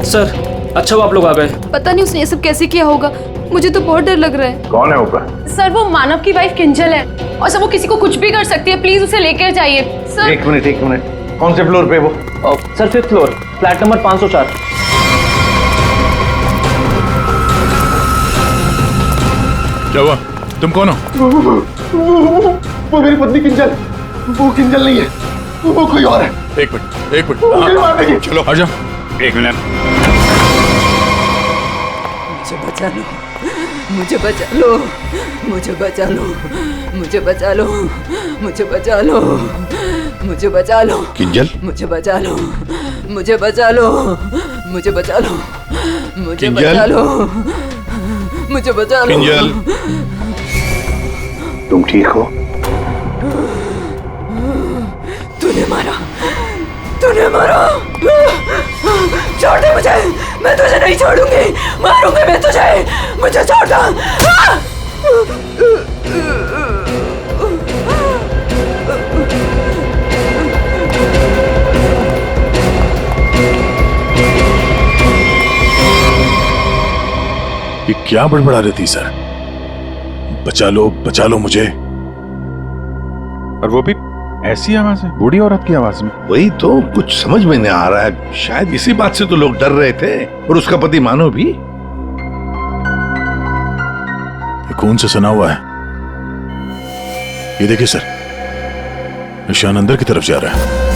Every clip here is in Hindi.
सर अच्छा वो आप लोग आ गए। पता नहीं उसने ये सब कैसे किया होगा, मुझे तो बहुत डर लग रहा है। कौन है ऊपर? सर वो मानव की वाइफ किंजल है और सर वो किसी को कुछ भी कर सकती है, प्लीज उसे लेकर जाइए सर। एक मिनट, कौन से फ्लोर पे वो? Sir 5th floor, flat number 504। क्या हुआ? तुम कौन हो? वो मेरी पत्नी किंजल। वो किंजल नहीं है, वो कोई और है। एक मिनट हाँ, चलो आ जाओ। एक मिनट। मुझे बचा लो, मुझे बचा लो, मुझे बचा लो, मुझे बचा लो, मुझे बचा लो, मुझे बचा लो। किंजल, मुझे बचा लो, मुझे बचा लो, मुझे बचा लो, मुझे बचा लो, मुझे बचा लो। किंजल, तुम ठीक हो? तूने मारा, तूने मारा। छोड़ दे मुझे, मैं तुझे नहीं छोड़ूंगी, मारूंगी मैं तुझे, मुझे छोड़ दो। ये क्या बड़बड़ा रही थी सर? बचा लो मुझे। और वो भी ऐसी आवाज है, बूढ़ी औरत की आवाज में। वही तो कुछ समझ में नहीं आ रहा है। शायद इसी बात से तो लोग डर रहे थे, और उसका पति मानव भी। ये खून से सना हुआ है। ये देखिए सर, निशान अंदर की तरफ जा रहा है।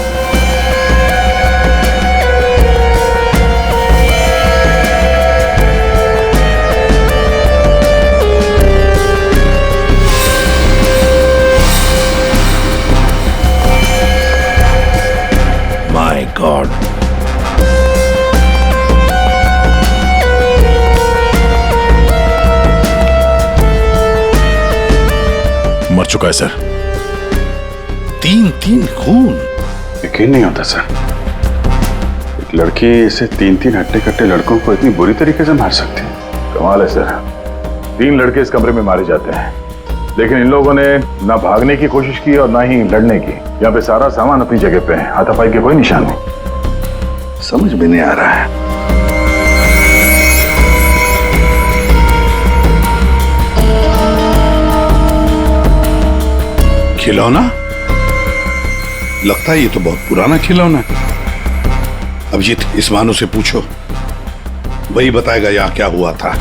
माय गॉड, मर चुका है सर। 3 खून। यकीन नहीं होता सर, एक लड़की इसे 3 हट्टे कट्टे लड़कों को इतनी बुरी तरीके से मार सकती है। कमाल है सर, 3 लड़के इस कमरे में मारे जाते हैं, लेकिन इन लोगों ने ना भागने की कोशिश की और ना ही लड़ने की। यहाँ पे सारा सामान अपनी जगह पे है, हाथापाई के कोई निशान नहीं। समझ में नहीं आ रहा है। खिलौना? लगता है ये तो बहुत पुराना खिलौना है। अभिजीत, इस मानो से पूछो, वही बताएगा यहाँ क्या हुआ था।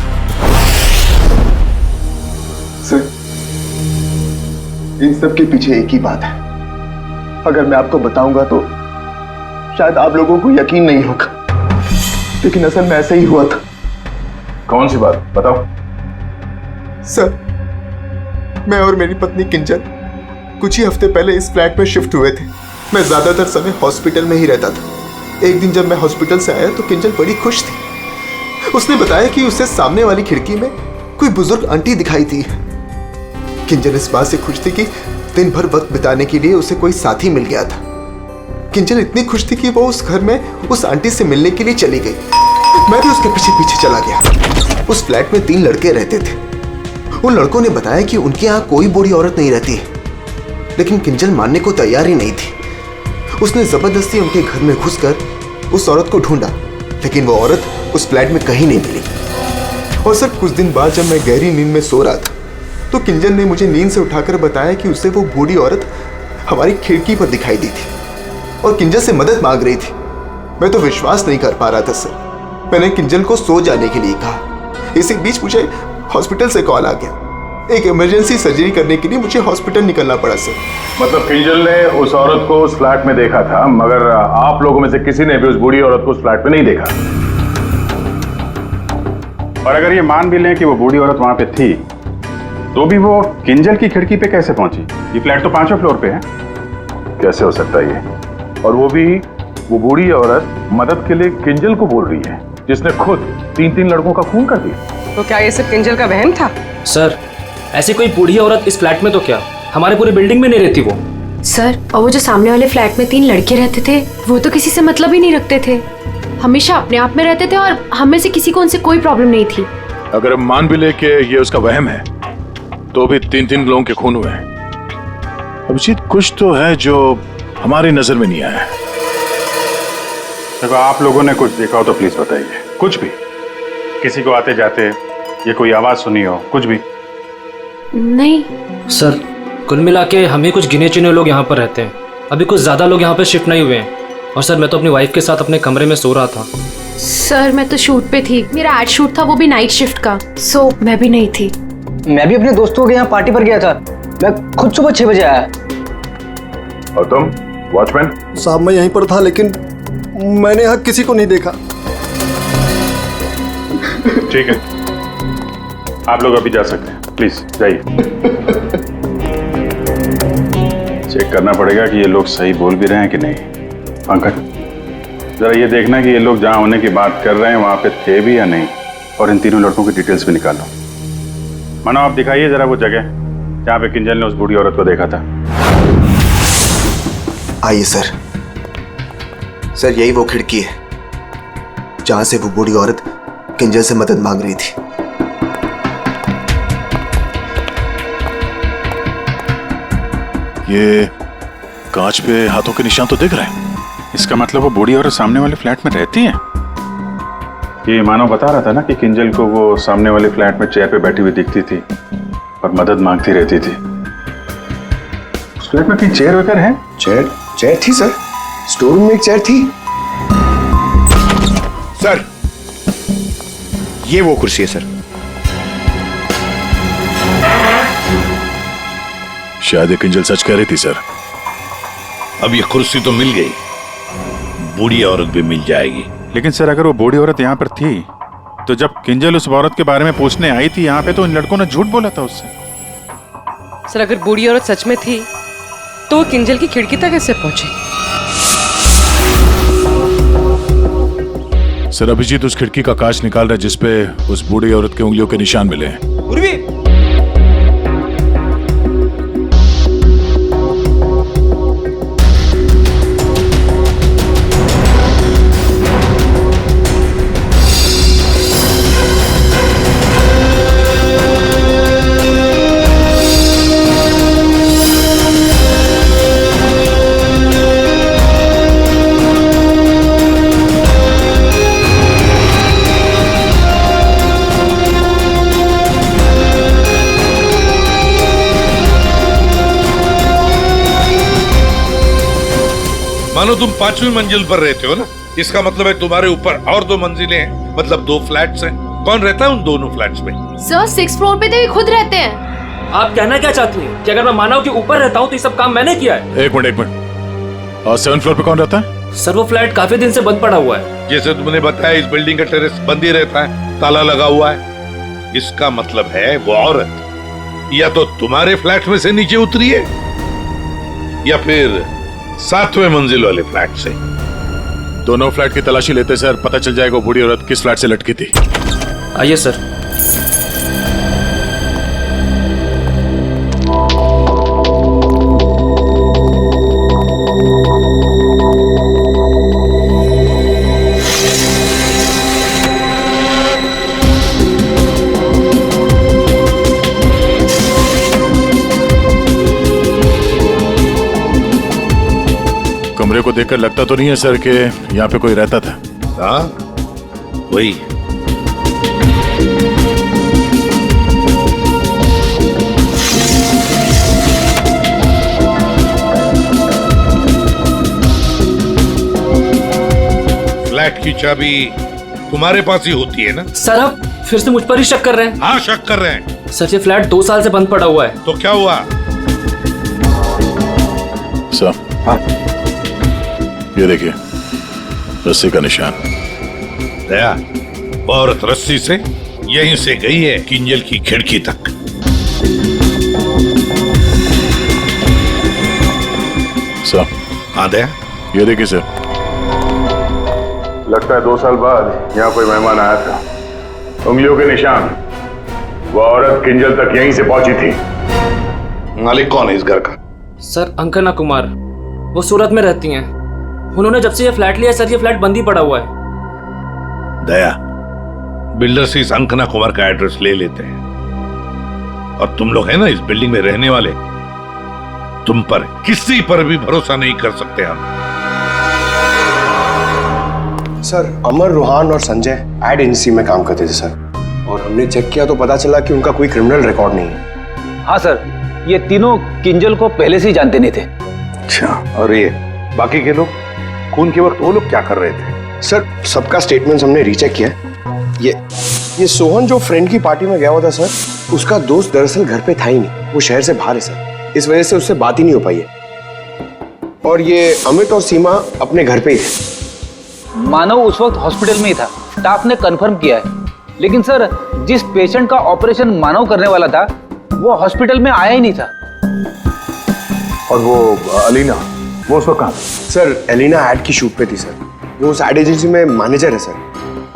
सर, इन सब के पीछे एक ही बात है। अगर मैं आपको बताऊंगा तो शायद आप लोगों को यकीन नहीं होगा, लेकिन असल में ऐसा ही हुआ था। कौन सी बात बताओ? सर, मैं और मेरी पत्नी किंजल कुछ ही हफ्ते पहले इस फ्लैट में शिफ्ट हुए थे। मैं ज्यादातर समय हॉस्पिटल में ही रहता था। एक दिन जब मैं हॉस्पिटल से आया तो किंजल बड़ी खुश थी। उसने बताया कि उसे सामने वाली खिड़की में कोई बुजुर्ग आंटी दिखाई थी। किंजल इस बात से खुश थी कि दिन भर वक्त बिताने के लिए उसे कोई साथी मिल गया था। किंजल इतनी खुश थी कि वो उस घर में उस आंटी से मिलने के लिए चली गई। मैं भी उसके पीछे पीछे चला गया। उस फ्लैट में 3 लड़के रहते थे। उन लड़कों ने बताया कि उनके यहाँ कोई बूढ़ी औरत नहीं रहती है, लेकिन किंजल मानने को तैयार ही नहीं थी। उसने जबरदस्ती उनके घर में घुसकर उस औरत को ढूंढा, लेकिन वो औरत उस फ्लैट में कहीं नहीं मिली। और सर, कुछ दिन बाद जब मैं गहरी नींद में सो रहा था तो किंजल ने मुझे नींद से उठाकर बताया कि उसे वो बूढ़ी औरत हमारी खिड़की पर दिखाई दी थी और किंजल से मदद मांग रही थी। मैं तो विश्वास नहीं कर पा रहा था सर। मैंने किंजल को सो जाने के लिए कहा। इसी बीच मुझे हॉस्पिटल से कॉल आ गया। एक इमरजेंसी सर्जरी करने के लिए मुझे हॉस्पिटल निकलना पड़ा सर। मतलब किंजल ने उस औरत को उस फ्लैट में देखा था, मगर आप लोगों में से किसी ने भी उस बूढ़ी औरत को उस फ्लैट में नहीं देखा। और अगर ये मान भी लें कि वो बूढ़ी औरत वहां पे थी, तो भी वो किंजल की खिड़की पे कैसे पहुंची? ये फ्लैट तो 5वें फ्लोर पे है। कैसे हो सकता है ये? और वो बूढ़ी औरत मदद के लिए किंजल को बोल रही है, जिसने खुद 3 लड़कों का खून कर दिया। तो क्या ये सब किंजल का वहम था? सर ऐसी कोई बूढ़ी औरत इस फ्लैट में तो क्या, हमारे पूरी बिल्डिंग में नहीं रहती वो। सर, और वो जो सामने वाले फ्लैट में 3 लड़के रहते थे, वो तो किसी से मतलब ही नहीं रखते थे। हमेशा अपने आप में रहते थे और हम में से किसी को उनसे कोई प्रॉब्लम नहीं थी। अगर हम मान भी ले कि ये उसका वहम है, तो भी 3 लोगों के खून हुए हैं। अभिजीत, कुछ तो है जो हमारी नजर में नहीं आया। देखो, आप लोगों ने कुछ देखा हो तो प्लीज बताइए। कुछ भी, किसी को आते जाते ये कोई आवाज सुनी हो, कुछ भी? नहीं सर कुल मिला के हम ही कुछ गिने चुने लोग यहाँ पर रहते हैं। अभी कुछ ज़्यादा लोग यहाँ पर शिफ्ट नहीं हुए हैं। और सर मैं तो अपनी वाइफ के साथ अपने कमरे में सो रहा था। सर मैं तो शूट पे थी, मेरा एड शूट था, वो भी नाइट शिफ्ट का, सो मैं भी नहीं थी। मैं भी अपने दोस्तों के यहाँ पार्टी पर गया था, मैं खुद सुबह 6 बजे आया। और तुम वॉचमैन? साहब मैं यहीं पर था, लेकिन मैंने यहाँ किसी को नहीं देखा। ठीक है, आप लोग अभी जा सकते हैं, प्लीज जाइए। चेक करना पड़ेगा कि ये लोग सही बोल भी रहे हैं कि नहीं। पंकज, जरा ये देखना कि ये लोग जहां होने की बात कर रहे हैं वहां पे थे भी या नहीं, और इन तीनों लड़कों की डिटेल्स भी निकालो। मानो आप दिखाइए जरा वो जगह जहां पे किंजल ने उस बूढ़ी औरत को देखा था। आइए सर। सर यही वो खिड़की है जहां से वो बूढ़ी औरत किंजल से मदद मांग रही थी। ये कांच पे हाथों के निशान तो दिख रहे हैं। इसका मतलब वो बूढ़ी औरत सामने वाले फ्लैट में रहती है। ये मानव बता रहा था ना कि किंजल को वो सामने वाले फ्लैट में चेयर पे बैठी हुई दिखती थी और मदद मांगती रहती थी। उस फ्लैट में कहीं चेयर वगैरह है? चेयर थी सर, स्टोर रूम में एक चेयर थी। सर ये वो कुर्सी है सर। शायद ये किंजल सच कह रही थी सर। अब ये कुर्सी तो मिल गई, बूढ़ी औरत भी मिल जाएगी। लेकिन सर अगर वो बूढ़ी औरत यहाँ पर थी तो जब किंजल उस औरत के बारे में पूछने आई थी यहाँ पे, तो इन लड़कों ने झूठ बोला था उससे। सर अगर बूढ़ी औरत सच में थी तो वो किंजल की खिड़की तक कैसे पहुंची? सर अभिजीत उस खिड़की का कांच निकाल रहा है जिसपे उस बूढ़ी औरत के उंगलियों के निशान मिले हैं। मानो तुम 5वीं मंजिल पर रहते हो ना, इसका मतलब है तुम्हारे ऊपर और 2 मंजिलें हैं, मतलब 2 फ्लैट्स हैं। कौन रहता है उन दोनों फ्लैट्स में? सर 6th फ्लोर पे तो ये खुद रहते हैं। आप कहना क्या चाहती हैं कि अगर मैं मानव के ऊपर रहता हूँ तो ये सब काम मैंने किया है? एक मिनट। और 7th फ्लोर पे कौन रहता है? सर वो फ्लैट काफी दिन से बंद पड़ा हुआ है। जैसे तुमने बताया इस बिल्डिंग का टेरेस बंद ही रहता है, ताला लगा हुआ है। इसका मतलब है वो औरत या तो तुम्हारे फ्लैट में से नीचे उतरी है या फिर 7वें मंजिल वाले फ्लैट से। दोनों फ्लैट की तलाशी लेते सर, पता चल जाएगा वो बूढ़ी औरत किस फ्लैट से लटकी थी। आइए सर। कमरे को देखकर लगता तो नहीं है सर कि यहाँ पे कोई रहता था। हाँ वही। फ्लैट की चाबी तुम्हारे पास ही होती है ना? सर आप फिर से मुझ पर ही शक कर रहे हैं? हाँ शक कर रहे हैं। सर ये फ्लैट 2 साल से बंद पड़ा हुआ है। तो क्या हुआ? सर हाँ ये देखिए रस्सी का निशान। दया, औरत रस्सी से यहीं से गई है किंजल की खिड़की तक। सर हाँ दया, ये देखिए सर। लगता है 2 साल बाद यहाँ कोई मेहमान आया था। उंगलियों के निशान, वो औरत किंजल तक यहीं से पहुंची थी। मालिक कौन है इस घर का? सर अंकना कुमार, वो सूरत में रहती हैं। उन्होंने जब से ये फ्लैट लिया सर ये फ्लैट बंद ही पड़ा हुआ है। दया, बिल्डर से इस अंकना कुमार का एड्रेस ले लेते हैं। और तुम लोग है ना इस बिल्डिंग में रहने वाले, तुम पर किसी पर भी भरोसा नहीं कर सकते हम। सर, अमर, रोहान और संजय एड एजेंसी में काम करते थे सर, और हमने चेक किया तो पता चला कि उनका कोई क्रिमिनल रिकॉर्ड नहीं है। हाँ सर, ये तीनों किंजल को पहले से ही जानते नहीं थे। अच्छा, और ये बाकी के लोग, खून के वक्त वो लोग क्या कर रहे थे? सर, सबका स्टेटमेंट्स हमने रीचेक किया। ये सोहन जो फ्रेंड की पार्टी में गया हुआ था सर, उसका दोस्त दरअसल घर पे था ही नहीं, वो शहर से बाहर है सर, इस वजह से उससे बात ही नहीं हो पाई है। और ये अमित और सीमा अपने घर पे ही थे। मानव उस वक्त हॉस्पिटल में ही था, स्टाफ ने कंफर्म किया है। लेकिन सर, जिस पेशेंट का ऑपरेशन मानव करने वाला था वो हॉस्पिटल में आया ही नहीं था। और वो अलीना, वो उसको कहाँ? सर, एलिना एड की शूट पे थी सर, वो उस एड एजेंसी में मैनेजर है सर।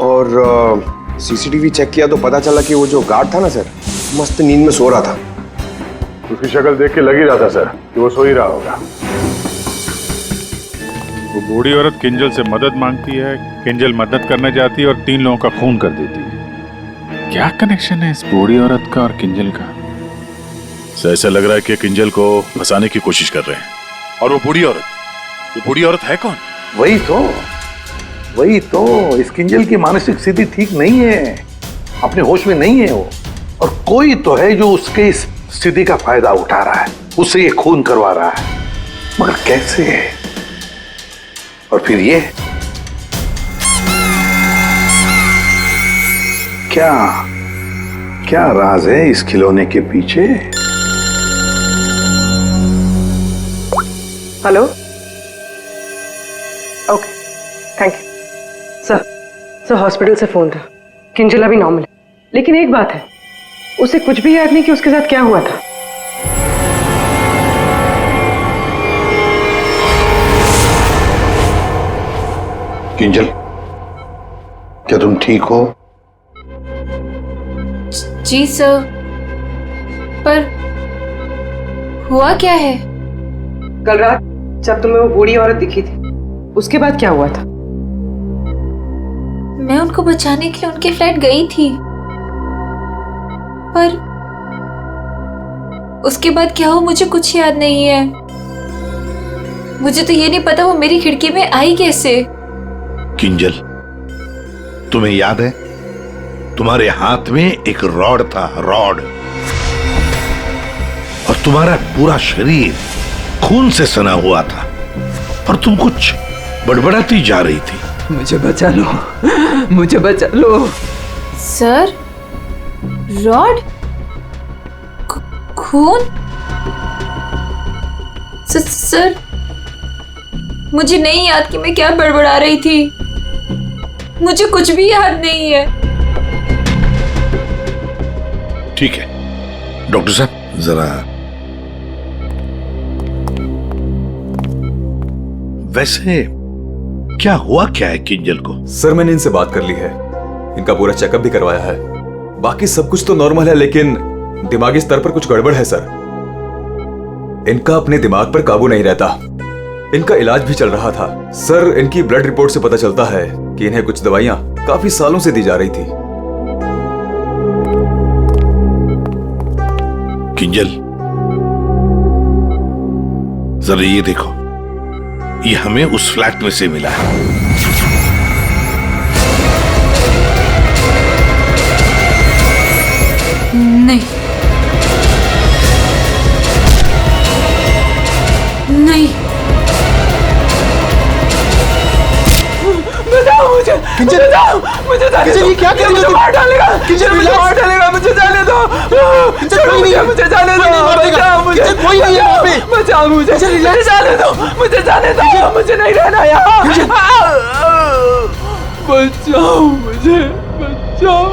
और सीसीटीवी चेक किया तो पता चला कि वो जो गार्ड था ना सर, मस्त नींद में सो रहा था। उसकी शक्ल देख के लग ही रहा था सर कि वो सो ही रहा होगा। वो बूढ़ी औरत किंजल से मदद मांगती है, किंजल मदद करने जाती है और 3 लोगों का खून कर देती है। क्या कनेक्शन है इस बूढ़ी औरत का और किंजल का? ऐसा लग रहा है कि किंजल को फंसाने की कोशिश कर रहे हैं। और वो बूढ़ी औरत है कौन? वही तो इस किंजल की मानसिक स्थिति ठीक नहीं है, अपने होश में नहीं है वो, और कोई तो है जो उसके इस स्थिति का फायदा उठा रहा है, उससे ये खून करवा रहा है, मगर कैसे? और फिर ये क्या राज है इस खिलौने के पीछे? Hello, okay, thank you. Sir hospital से फोन था, किंजल अभी नॉर्मल है, लेकिन एक बात है, उसे कुछ भी याद नहीं कि उसके साथ क्या हुआ था। किंजल, क्या तुम ठीक हो? जी सर, पर हुआ क्या है? कल रात जब तुम्हें वो बूढ़ी औरत दिखी थी, उसके बाद क्या हुआ था? मैं उनको बचाने के लिए उनके फ्लैट गई थी, पर उसके बाद क्या हुआ मुझे कुछ याद नहीं है। मुझे तो ये नहीं पता वो मेरी खिड़की में आई कैसे। किंजल, तुम्हें याद है तुम्हारे हाथ में एक रॉड था, रॉड, और तुम्हारा पूरा शरीर खून से सना हुआ था, और तुम कुछ बड़बड़ाती जा रही थी। मुझे बचा लो, मुझे बचा लो। सर, रॉड, खून? सर, मुझे नहीं याद कि मैं क्या बड़बड़ा रही थी, मुझे कुछ भी याद नहीं है। ठीक है डॉक्टर साहब, जरा वैसे क्या हुआ क्या है किंजल को? सर, मैंने इनसे बात कर ली है, इनका पूरा चेकअप भी करवाया है, बाकी सब कुछ तो नॉर्मल है, लेकिन दिमागी स्तर पर कुछ गड़बड़ है सर। इनका अपने दिमाग पर काबू नहीं रहता। इनका इलाज भी चल रहा था सर। इनकी ब्लड रिपोर्ट से पता चलता है कि इन्हें कुछ दवाइयां काफी सालों से दी जा रही थी। किंजल, जरा ये देखो, ये हमें उस फ्लैट में से मिला है। नहीं, नहीं, बताओ मुझे, किंजल, मुझे जाने दो। ये क्या कर रही हो? मुझे मार डालेगा, किंजल, मुझे मार डालेगा, मुझे जाने दो। कोई नहीं है, मुझे जाने दो, बचाओ मुझे, कोई नहीं है यहाँ पे। बचाओ मुझे, जाने दो, मुझे जाने दो, मुझे नहीं रहना यहाँ। बचाओ मुझे, बचाओ।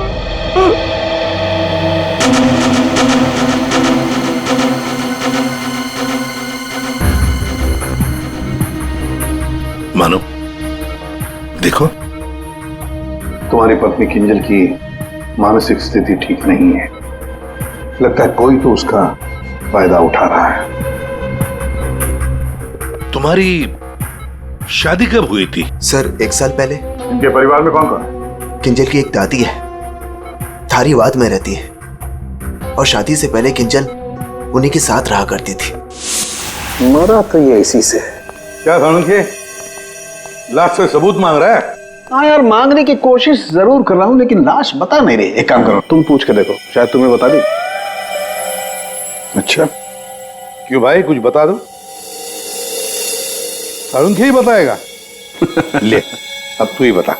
मानो, देखो, तुम्हारी पत्नी किंजल की मानसिक स्थिति ठीक नहीं है, लगता है कोई तो उसका फायदा उठा रहा है। तुम्हारी शादी कब हुई थी? सर, 1 साल पहले। इनके परिवार में कौन कौन है? किंजल की एक दादी है, धारीवाद में रहती है, और शादी से पहले किंजल उन्हीं के साथ रहा करती थी। मरा तो ये इसी से। क्या समझ के लास्ट से सबूत मांग रहा है? हाँ यार, मांगने की कोशिश जरूर कर रहा हूँ, लेकिन लाश बता नहीं रही। एक काम करो, तुम पूछ के देखो, शायद तुम्हें बता दी। अच्छा, क्यों भाई, कुछ बता दो। अरुण ही बताएगा। ले, अब तू ही बता।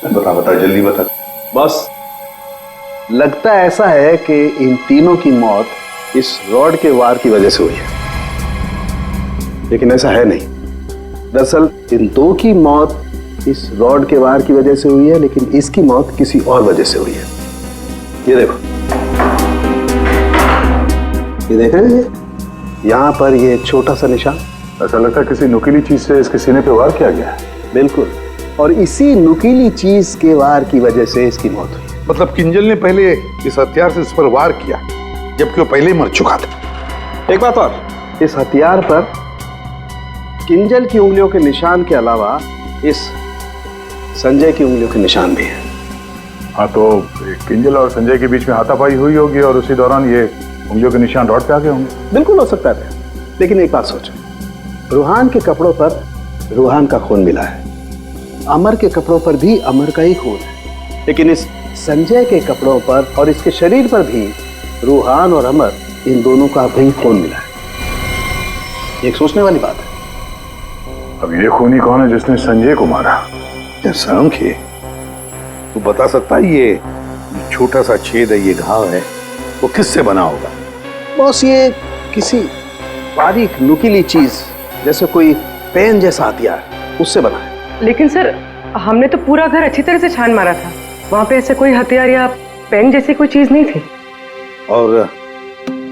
बता जल्दी बता। बस लगता ऐसा है कि इन तीनों की मौत इस रॉड के वार की वजह से हुई है, लेकिन ऐसा है नहीं। दरअसल इन दो की मौत इस रॉड के वार की वजह से हुई है, लेकिन इसकी मौत किसी और वजह से हुई है। ये देखो, ये देख रहे हैं, यहाँ पर ये छोटा सा निशान। ऐसा लगता है किसी नुकीली चीज से इसके सीने पे वार किया गया है। बिल्कुल, और इसी नुकीली चीज के वार की वजह से इसकी मौत हुई। मतलब किंजल ने पहले इस हथियार से इस पर वार किया, जबकि वो पहले ही मर चुका था। एक बात और, इस हथियार पर किंजल की उंगलियों के निशान के अलावा इस संजय की उंगलियों के निशान भी हैं। हाँ, तो किंजल और संजय के बीच में हाथापाई हुई होगी और उसी दौरान ये उंगलियों के निशान रॉड पे आ गए होंगे। बिल्कुल हो सकता है, लेकिन एक बात सोचो, रूहान के कपड़ों पर रूहान का खून मिला है, अमर के कपड़ों पर भी अमर का ही खून है, लेकिन इस संजय के कपड़ों पर और इसके शरीर पर भी रूहान और अमर, इन दोनों का भी खून मिला है। एक सोचने वाली बात है। अब ये खूनी कौन है जिसने संजय को मारा? शर्म के, तू बता सकता है ये छोटा सा छेद है, ये घाव है, वो किससे बना होगा? बॉस, ये किसी बारीक नुकीली चीज जैसे कोई पेन जैसा हथियार, उससे बना है। लेकिन सर, हमने तो पूरा घर अच्छी तरह से छान मारा था, वहां पे ऐसे कोई हथियार या पेन जैसी कोई चीज नहीं थी। और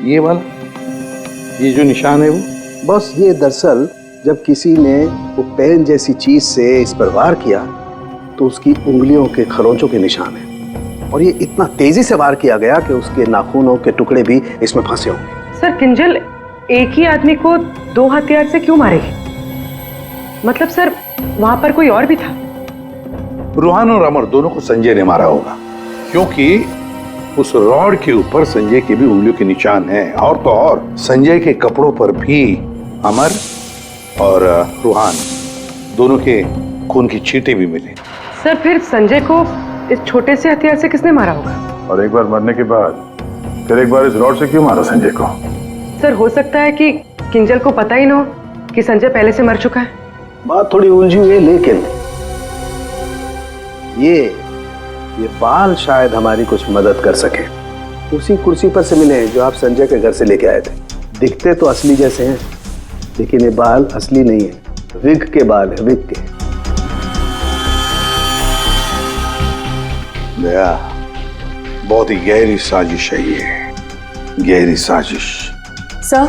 ये वाला, ये जो निशान है वो? बस ये दरअसल जब किसी ने वो पेन जैसी चीज से इस पर वार किया तो उसकी उंगलियों के खरोंचों के निशान है, और ये इतना तेजी से वार किया गया कि उसके नाखूनों के टुकड़े भी इसमें फंसे होंगे। सर, किंजल एक ही आदमी को दो हथियार से क्यों मारेगी? मतलब सर, वहां पर कोई और भी था? रूहान और अमर दोनों को संजय ने मारा होगा, क्योंकि उस रॉड के ऊपर संजय के भी उंगलियों के निशान हैं, और तो और संजय के कपड़ों पर भी अमर और रूहान दोनों के खून की छींटे भी मिले। सर, फिर संजय को इस छोटे से हथियार से किसने मारा होगा? और एक बार मरने के बाद फिर एक बार इस रॉड से क्यों मारा संजय को? सर, हो सकता है कि किंजल को पता ही ना हो कि संजय पहले से मर चुका है। बात थोड़ी उलझी हुई है, लेकिन ये बाल शायद हमारी कुछ मदद कर सके। उसी कुर्सी पर से मिले जो आप संजय के घर से लेके आए थे। दिखते तो असली जैसे हैं, लेकिन ये बाल असली नहीं है, विग के बाल है, विग के। दया, बहुत ही गहरी साजिश है ये, गहरी साजिश। सर,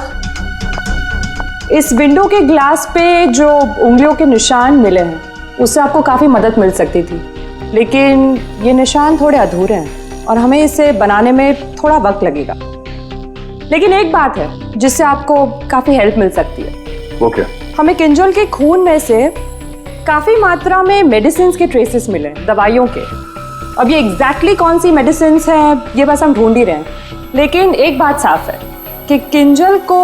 इस विंडो के ग्लास पे जो उंगलियों के निशान मिले हैं उससे आपको काफ़ी मदद मिल सकती थी, लेकिन ये निशान थोड़े अधूरे हैं और हमें इसे बनाने में थोड़ा वक्त लगेगा। लेकिन एक बात है जिससे आपको काफ़ी हेल्प मिल सकती है। वो क्या? हमें किंजल के खून में से काफ़ी मात्रा में मेडिसिन के ट्रेसेस मिले, दवाइयों के। अब ये एग्जैक्टली कौन सी मेडिसिन हैं ये बस हम ढूंढ ही रहे हैं, लेकिन एक बात साफ है कि किंजल को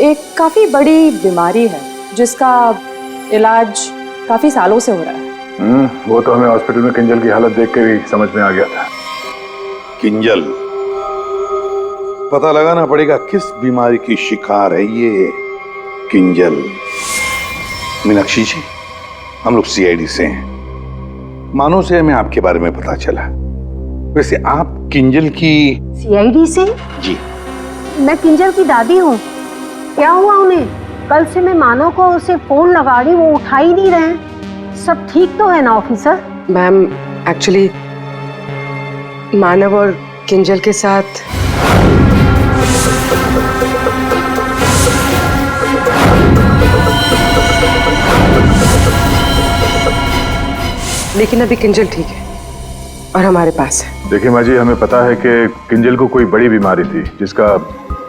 एक काफ़ी बड़ी बीमारी है जिसका इलाज काफ़ी सालों से हो रहा है। वो तो हमें हॉस्पिटल में किंजल की हालत देख के ही समझ में आ गया था। किंजल, पता लगाना पड़ेगा किस बीमारी की शिकार है ये किंजल। मीनाक्षी जी, हम लोग सीआईडी से हैं, मानो से हमें आपके बारे में पता चला। वैसे आप किंजल की? सीआईडी से? जी। मैं किंजल की दादी हूँ। क्या हुआ उन्हें? कल से मैं मानव को उसे फोन लगा रही, वो उठा ही नहीं रहे। सब ठीक तो है ना ऑफिसर? मैम, एक्चुअली मानव और किंजल के साथ लेकिन अभी किंजल ठीक है और हमारे पास है। देखिए माँ जी, हमें पता है कि किंजल को कोई बड़ी बीमारी थी जिसका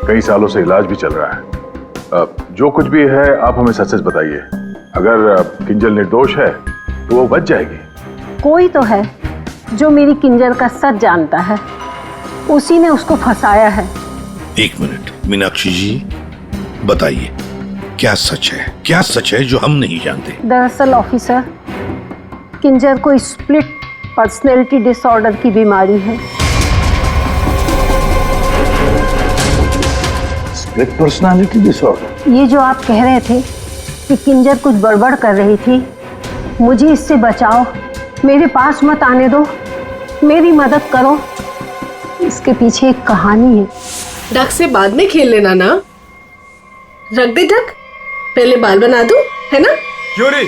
कई सालों से इलाज भी चल रहा है। जो कुछ भी है आप हमें सच सच बताइए। अगर किंजल निर्दोष है तो वो बच जाएगी। कोई तो है जो मेरी किंजल का सच जानता है, उसी ने उसको फंसाया है। एक मिनट मीनाक्षी जी, बताइए क्या सच है, क्या सच है जो हम नहीं जानते? दरअसल ऑफिसर, किंजर को स्प्लिट पर्सनैलिटी डिसऑर्डर की बीमारी है। Split personality disorder? ये जो आप कह रहे थे कि किंजर कुछ गड़बड़ कर रही थी, मुझे इससे बचाओ, मेरे पास मत आने दो, मेरी मदद करो। इसके पीछे एक कहानी है। डक से बाद में खेल लेना ना। रख दे डक, पहले बाल बना दूं, है ना? क्यों रे?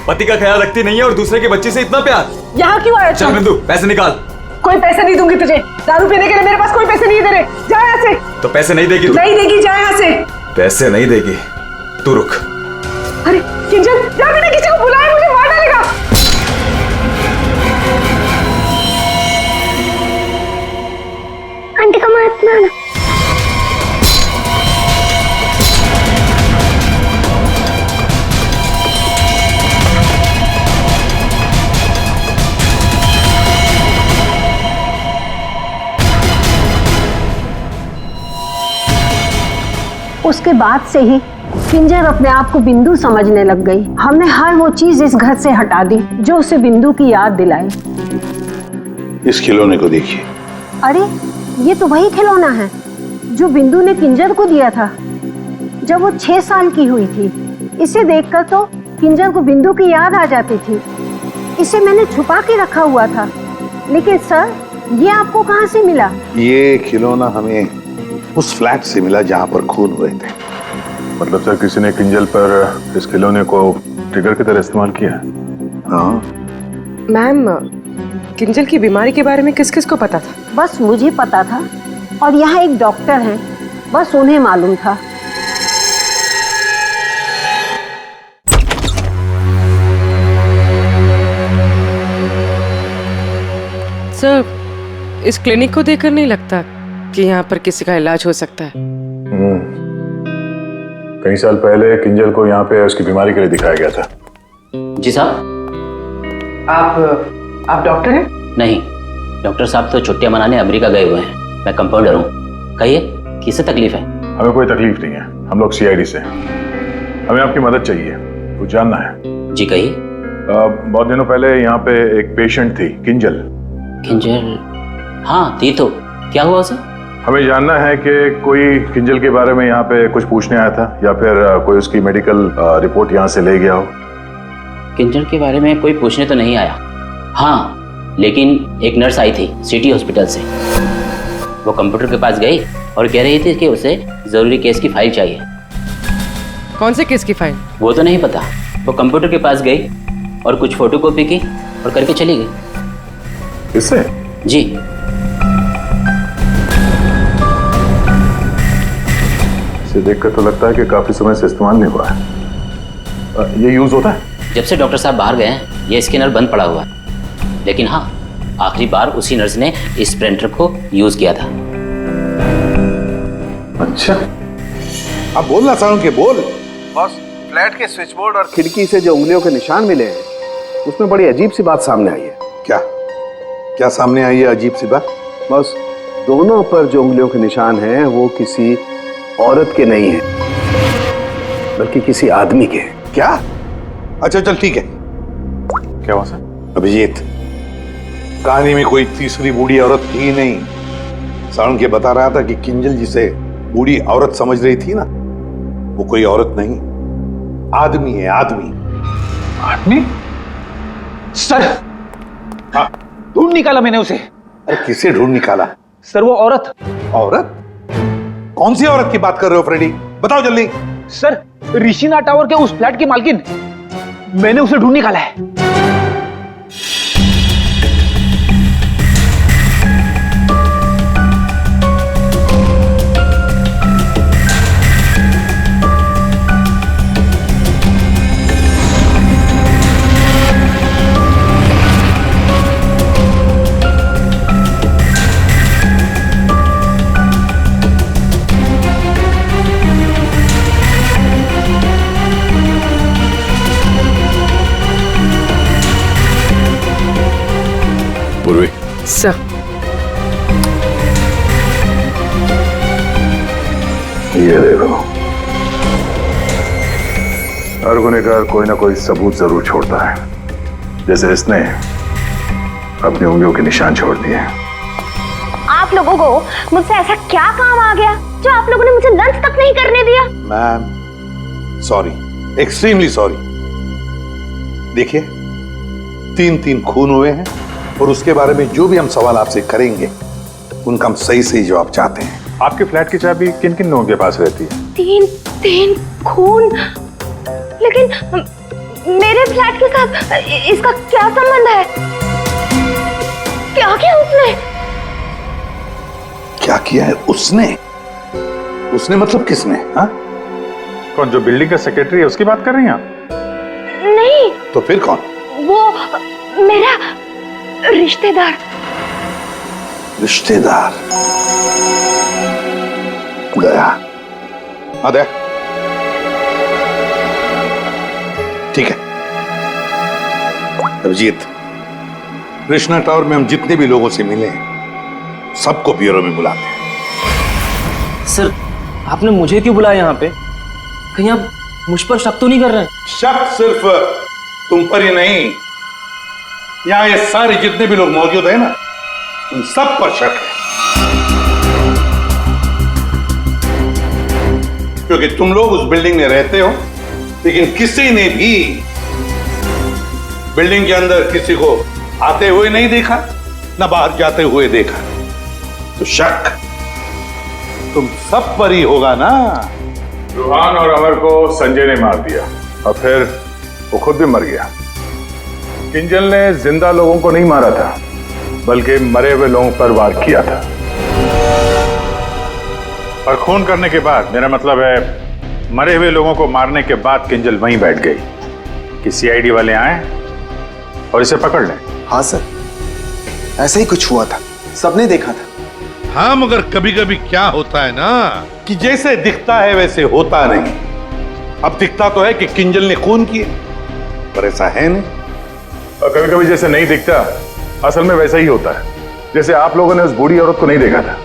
पति का ख्याल रखती नहीं है और दूसरे के बच्चे से इतना प्यार। यहाँ क्यों आया? चल बिंदु, पैसे निकाल। कोई पैसे नहीं दूंगी तुझे, दारू पीने के लिए मेरे पास कोई पैसे नहीं दे रहे। जा यहाँ से। तो पैसे नहीं देगी तू? नहीं देगी, जा यहाँ से। पैसे नहीं देगी, तू रुक। अरे किंजल, जा, मैंने किसी को बुलाया, मुझे मार डालेगा। आंटी का मत मारना। उसके बाद से ही किंजर अपने आप को बिंदु समझने लग गई। हमने हर वो चीज इस घर से हटा दी जो उसे बिंदु की याद दिलाए। इस खिलौने को देखिए। अरे ये तो वही खिलौना है जो बिंदु ने किंजर को दिया था जब वो 6 साल की हुई थी। इसे देखकर तो किंजर को बिंदु की याद आ जाती थी। इसे मैंने छुपा के रखा हुआ था। लेकिन सर, ये आपको कहाँ से मिला? ये खिलौना हमें उस फ्लैट से मिला जहां पर खून हुए थे। मतलब सर, किसी ने किंजल पर इस खिलौने को ट्रिगर की तरह इस्तेमाल किया है? हाँ। मैम, किंजल की बीमारी के बारे में किस किस को पता था? बस मुझे पता था और यहाँ एक डॉक्टर हैं, बस उन्हें मालूम था। सर, इस क्लिनिक को देखकर नहीं लगता कि यहाँ पर किसी का इलाज हो सकता है। कई साल पहले किंजल को यहाँ पे उसकी बीमारी के लिए दिखाया गया था। जी साहब। आप डॉक्टर हैं? नहीं, डॉक्टर साहब तो छुट्टियां मनाने अमेरिका गए हुए हैं। मैं कंपाउंडर हूँ। कहिए, किससे तकलीफ है? हमें कोई तकलीफ नहीं है, हम लोग CID से हैं। हमें आपकी मदद चाहिए, कुछ जानना है। जी कहिए। बहुत दिनों पहले यहाँ पे एक पेशेंट थी, किंजल। किंजल? हाँ थी तो, क्या हुआ उसे? हमें जानना है कि कोई किंजल के बारे में यहाँ पे कुछ पूछने आया था या फिर कोई उसकी मेडिकल रिपोर्ट यहाँ से ले गया हो। किंजल के बारे में कोई पूछने तो नहीं आया। हाँ, लेकिन एक नर्स आई थी सिटी हॉस्पिटल से। वो कंप्यूटर के पास गई और कह रही थी कि उसे जरूरी केस की फाइल चाहिए। कौन से केस की फाइल? वो तो नहीं पता। वो कंप्यूटर के पास गई और कुछ फोटोकॉपी की और करके चली गई। इससे? जी। इसे देखकर तो लगता है कि काफी समय से इस्तेमाल नहीं हुआ है। ये यूज होता है? जब से डॉक्टर साहब बाहर गए हैं ये स्कैनर बंद पड़ा हुआ है। लेकिन हाँ, आखिरी बार उसी नर्स ने इस प्रिंटर को यूज किया था। अच्छा, अब बोलना साउंड के बोल। बस, फ्लैट के स्विच बोर्ड और खिड़की से जो उंगलियों के निशान मिले हैं उसमें बड़ी अजीब सी बात सामने आई है। क्या क्या सामने आई है अजीब सी बात? बस, दोनों पर जो उंगलियों के निशान हैं वो किसी औरत के नहीं है बल्कि किसी आदमी के। क्या? अच्छा चल ठीक है। क्या हुआ सर? अभिजीत, कहानी में कोई तीसरी बूढ़ी औरत थी ही नहीं। साउंड के बता रहा था कि किंजल जिसे बूढ़ी औरत समझ रही थी ना, वो कोई औरत नहीं, आदमी है। आदमी? आदमी? सर, हाँ, ढूंढ निकाला मैंने उसे। अरे किसे ढूंढ निकाला? सर, वो औरत। औरत? कौन सी औरत की बात कर रहे हो फ्रेडी? बताओ जल्दी। सर, ऋषिना टावर के उस फ्लैट की मालकिन, मैंने उसे ढूंढ निकाला है। सर, ये देखो, हर गुनहगार कोई ना कोई सबूत जरूर छोड़ता है। जैसे इसने अपनी उंगलियों के निशान छोड़ दिए हैं। आप लोगों को मुझसे ऐसा क्या काम आ गया जो आप लोगों ने मुझे लंच तक नहीं करने दिया? Ma'am sorry, extremely sorry. देखिए 3 खून हुए हैं और उसके बारे में जो भी हम सवाल आपसे करेंगे उनका हम सही सही जवाब चाहते हैं। आपके फ्लैट की चाबी किन किन लोगों के पास रहती है? 3 खून, लेकिन मेरे फ्लैट के साथ इसका क्या संबंध है? क्या किया उसने? क्या किया है उसने? उसने मतलब किसने? हाँ? कौन, जो बिल्डिंग का सेक्रेटरी है उसकी बात कर रही हैं आप? नहीं। तो फिर कौन? वो मेरा रिश्तेदार। रिश्तेदार? गया। दया, ठीक है। अभिजीत, कृष्णा टावर में हम जितने भी लोगों से मिले हैं सबको ब्यूरो में बुलाते हैं। सर आपने मुझे क्यों बुलाया यहाँ पे? कहीं आप मुझ पर शक तो नहीं कर रहे हैं? शक सिर्फ तुम पर ही नहीं, यहाँ ये सारे जितने भी लोग मौजूद हैं ना, उन सब पर शक है। क्योंकि तुम लोग उस बिल्डिंग में रहते हो, लेकिन किसी ने भी बिल्डिंग के अंदर किसी को आते हुए नहीं देखा, ना बाहर जाते हुए देखा। तो शक तुम सब पर ही होगा ना। रूहान और अमर को संजय ने मार दिया और फिर वो खुद भी मर गया। किंजल ने जिंदा लोगों को नहीं मारा था, बल्कि मरे हुए लोगों पर वार किया था। और खून करने के बाद, मेरा मतलब है मरे हुए लोगों को मारने के बाद किंजल वहीं बैठ गई कि सीआईडी वाले आए और इसे पकड़ लें। हाँ सर, ऐसा ही कुछ हुआ था, सबने देखा था। हाँ, मगर कभी कभी क्या होता है ना कि जैसे दिखता है वैसे होता नहीं। अब दिखता तो है कि किंजल ने खून किए, पर ऐसा है नहीं। और कभी कभी जैसे नहीं दिखता, असल में वैसा ही होता है। जैसे आप लोगों ने उस बूढ़ी औरत को नहीं देखा था,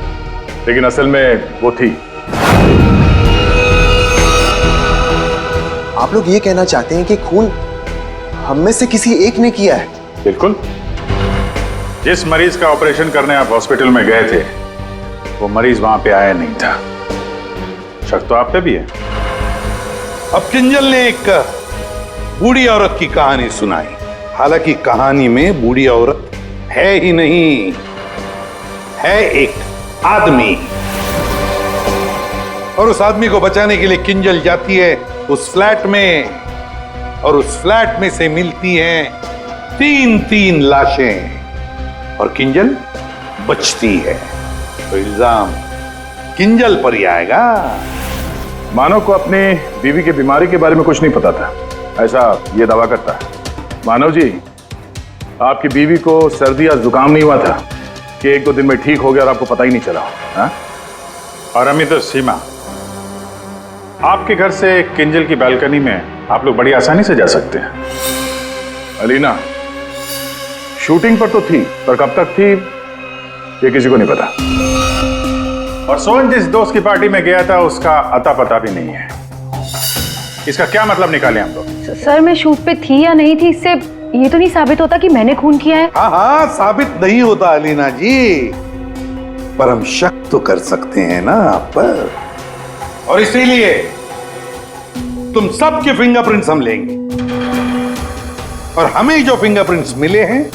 लेकिन असल में वो थी। आप लोग ये कहना चाहते हैं कि खून हम में से किसी एक ने किया है? बिल्कुल। जिस मरीज का ऑपरेशन करने आप हॉस्पिटल में गए थे, वो मरीज वहां पे आया नहीं था। शक तो आप पे भी है। अब किंजल ने एक बूढ़ी औरत की कहानी सुनाई। हालांकि कहानी में बूढ़ी औरत है ही नहीं, है एक आदमी। और उस आदमी को बचाने के लिए किंजल जाती है उस फ्लैट में, और उस फ्लैट में से मिलती हैं 3 लाशें, और किंजल बचती है। तो इल्जाम किंजल पर ही आएगा। मानव को अपनी बीवी की बीमारी के बारे में कुछ नहीं पता था, ऐसा ये दावा करता है। मानव जी, आपकी बीवी को सर्दी या जुकाम नहीं हुआ था कि 1-2 दिन में ठीक हो गया और आपको पता ही नहीं चला? हाँ? और अमित और सीमा, आपके घर से किंजल की बालकनी में आप लोग बड़ी आसानी से जा सकते हैं। अलीना शूटिंग पर तो थी, पर कब तक थी ये किसी को नहीं पता। और सोहन जिस दोस्त की पार्टी में गया था उसका अता पता भी नहीं है। इसका क्या मतलब निकाले हम लोग? सर मैं शूट पे थी या नहीं थी, इससे ये तो नहीं साबित होता कि मैंने खून किया है। हाँ हाँ, साबित नहीं होता अलीना जी, पर हम शक तो कर सकते हैं ना आप पर। और इसीलिए तुम सबके फिंगरप्रिंट्स हम लेंगे, और हमें जो फिंगरप्रिंट्स मिले हैं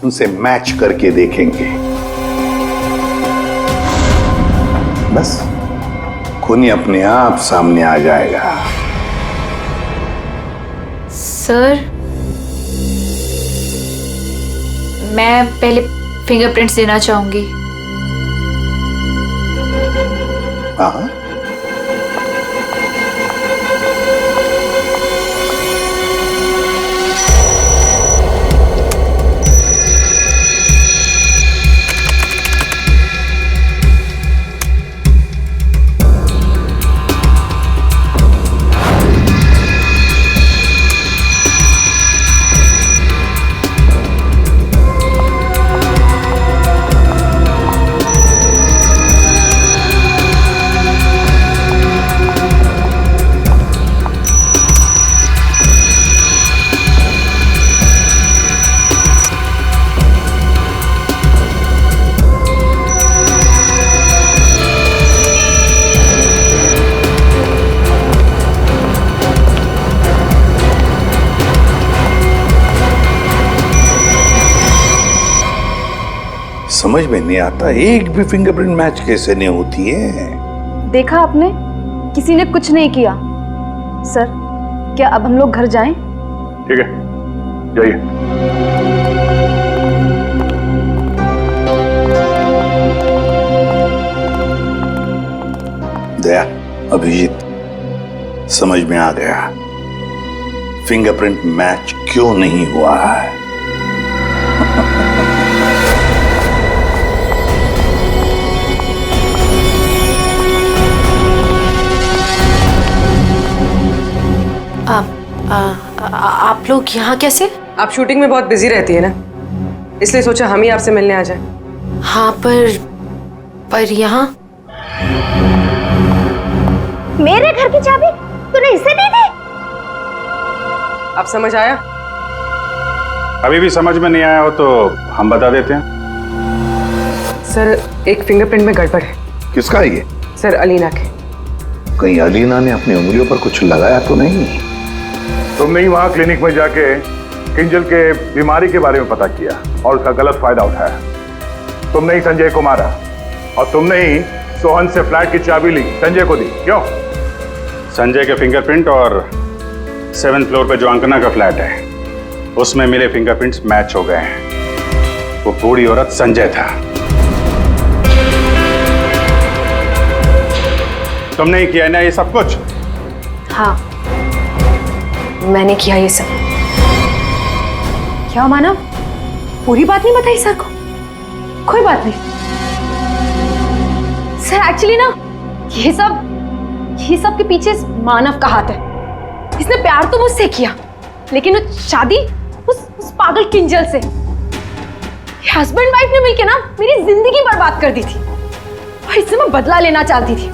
उनसे मैच करके देखेंगे। बस खूनी अपने आप सामने आ जाएगा। सर मैं पहले फिंगरप्रिंट्स देना चाहूंगी। हाँ, समझ में नहीं आता, एक भी फिंगरप्रिंट मैच कैसे नहीं होती है। देखा आपने, किसी ने कुछ नहीं किया। सर, क्या अब हम लोग घर जाएं? ठीक है, जाइए। दया, अभिजीत, समझ में आ गया फिंगरप्रिंट मैच क्यों नहीं हुआ है। आप लोग यहाँ कैसे? आप शूटिंग में बहुत बिजी रहती है ना, इसलिए सोचा हम ही आपसे मिलने आ जाएं। हाँ, पर यहाँ मेरे घर की चाबी तूने इसे दी थी? अब समझ आया? अभी भी समझ में नहीं आया हो तो हम बता देते हैं। सर, एक फिंगरप्रिंट में गड़बड़ है। किसका है ये? सर, अलीना के। कहीं अलीना ने अपनी उंगलियों पर कुछ लगाया तो नहीं? तुमने ही वहां क्लिनिक में जाके किंजल के बीमारी के बारे में पता किया और उसका गलत फायदा उठाया। तुमने ही संजय को मारा और तुमने ही सोहन से फ्लैट की चाबी ली, संजय को दी। क्यों? संजय के फिंगरप्रिंट और 7th फ्लोर पे जो अंकना का फ्लैट है उसमें मिले फिंगरप्रिंट्स मैच हो गए हैं। वो बूढ़ी औरत संजय था। तुमने ही किया ना ये सब कुछ? हाँ, मैंने किया ये सब। क्या मानव, पूरी बात नहीं बताई सर को? कोई बात नहीं सर, एक्चुअली ना ये सब के पीछे मानव का हाथ है। इसने प्यार तो मुझसे किया, लेकिन वो शादी उस पागल किंजल से। हस्बैंड वाइफ ने मिलकर ना मेरी जिंदगी बर्बाद कर दी थी और इससे मैं बदला लेना चाहती थी,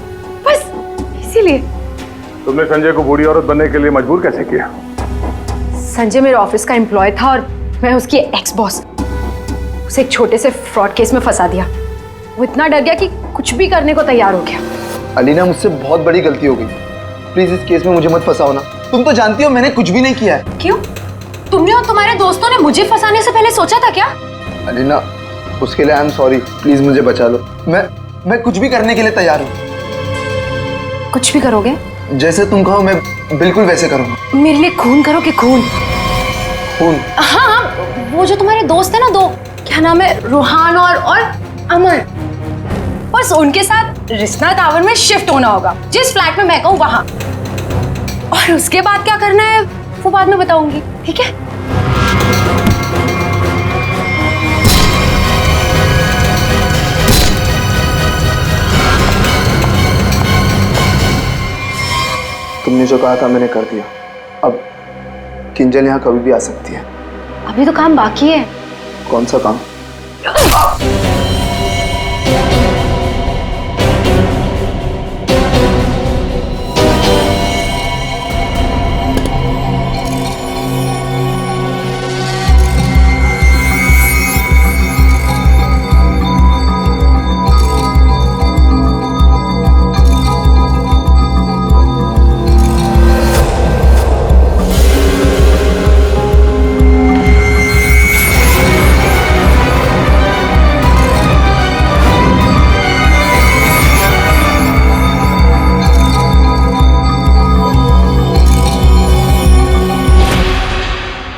बस इसीलिए। तुमने संजय को बूढ़ी औरत बनने के लिए मजबूर कैसे किया? संजय मेरे ऑफिस का एम्प्लॉय था और मैं उसकी एक्स बॉस। उसे एक छोटे से फ्रॉड केस में फंसा दिया। वो इतना डर गया कि कुछ भी करने को तैयार हो गया। अलीना, मुझसे बहुत बड़ी गलती हो गई, प्लीज इस केस में मुझे मत फंसाओ ना। तुम तो जानती हो मैंने कुछ भी नहीं किया है। क्यों? तुमने और तुम्हारे दोस्तों ने मुझे फंसाने से पहले सोचा था क्या? अलीना, उसके लिए आई एम सॉरी, प्लीज मुझे बचा लो। मैं कुछ भी करने के लिए तैयार हूँ। कुछ भी करोगे? जैसे तुम कहो मैं बिल्कुल वैसे करूँगा। मेरे लिए खून करोगे? खून? हाँ, वो जो तुम्हारे दोस्त है ना, दो, क्या नाम है, रूहान और अमर, बस उनके साथ रिश्ना टावर में शिफ्ट होना होगा, जिस फ्लैट में मैं कहूँ वहां। और उसके बाद क्या करना है वो बाद में बताऊंगी, ठीक है? तुमने जो कहा था मैंने कर दिया। अब किंजल यहाँ कभी भी आ सकती है। अभी तो काम बाकी है। कौन सा काम?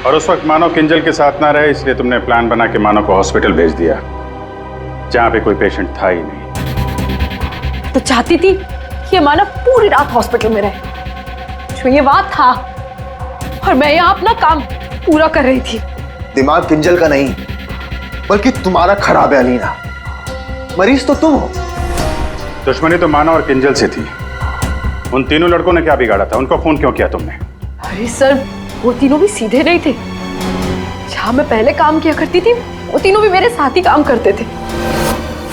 और उस वक्त मानव किंजल के साथ ना रहे, इसलिए तुमने प्लान बना के मानव को हॉस्पिटल भेज दिया जहां पे कोई पेशेंट था ही नहीं। तो चाहती थी कि मानव पूरी रात हॉस्पिटल में रहे, जो ये बात था, और मैं यहाँ अपना काम पूरा कर रही थी। दिमाग किंजल का नहीं बल्कि तुम्हारा खराब है अलीना। मरीज तो तुम हो। दुश्मनी तो मानव और किंजल से थी। उन तीनों लड़कों ने क्या बिगाड़ा था? उनको फोन क्यों किया तुमने? अरे सर, वो तीनों भी सीधे नहीं थे। जहां मैं पहले काम किया करती थी वो तीनों भी मेरे साथ ही काम करते थे।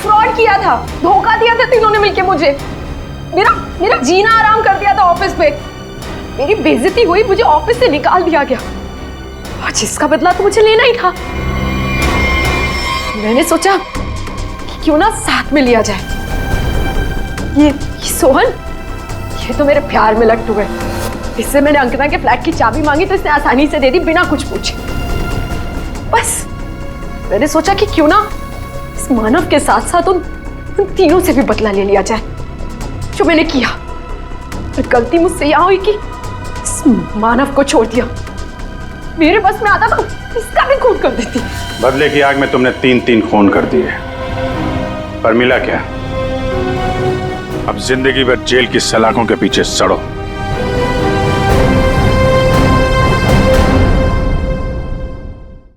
फ्रॉड किया था, धोखा दिया था तीनों ने मिलके मुझे। मेरा जीना आराम कर दिया था ऑफिस पे। मेरी बेइज्जती हुई, मुझे ऑफिस से निकाल दिया गया और जिसका बदला तो मुझे लेना ही था। मैंने सोचा कि क्यों ना साथ में लिया जाए। ये सोहन, ये तो मेरे प्यार में लट्टू है। इससे मैंने अंकना के फ्लैट की चाबी मांगी तो इसने आसानी से दे दी, बिना कुछ पूछे। बस मैंने सोचा कि क्यों ना इस इस मानव के साथ साथ उन तीनों से भी बदला ले लिया जाए जो मैंने किया। पर गलती मुझसे यहां हुई कि इस मानव को छोड़ दिया। मेरे बस में आता तो इसका भी खून कर देती। बदले की आग में तुमने 3 खून कर दिए, पर मिला क्या? अब जिंदगी भर जेल की सलाखों के पीछे सड़ो।